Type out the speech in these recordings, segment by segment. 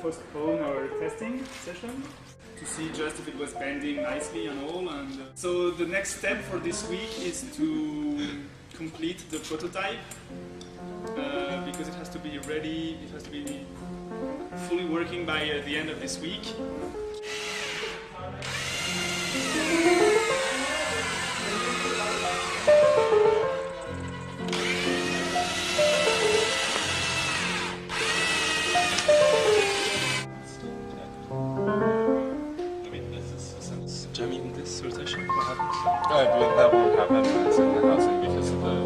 Postpone our testing session to see just if it was bending nicely and all. And so the next step for this week is to complete the prototype because it has to be ready, it has to be fully working by the end of this week. Jamming this rotation? What happens? That won't happen when it's in the housing because of the...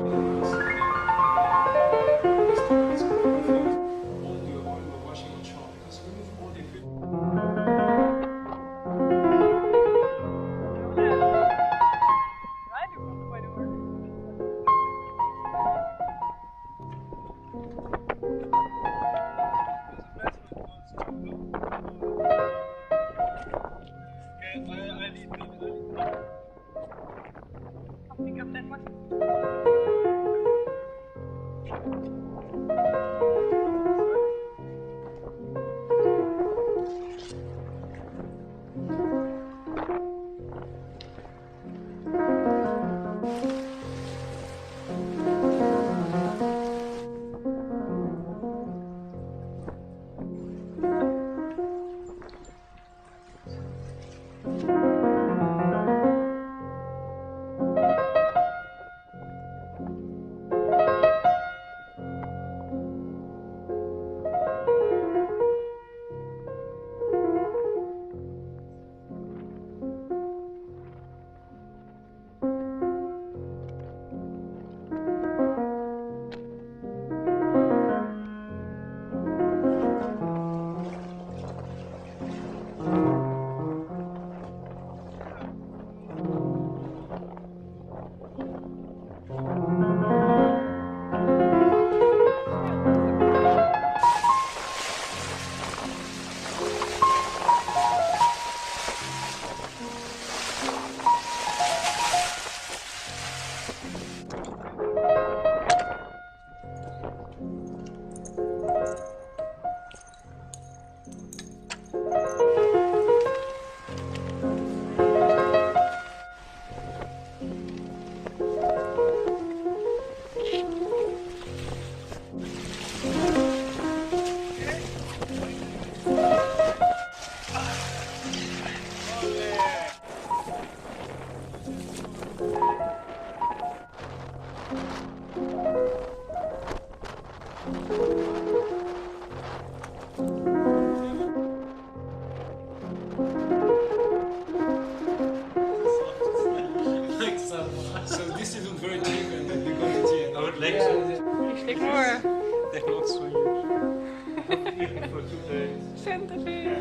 So this is very cheap and the quantity. I would like to. Ik slik voor. They're not so huge. For 2 days. Centipedes.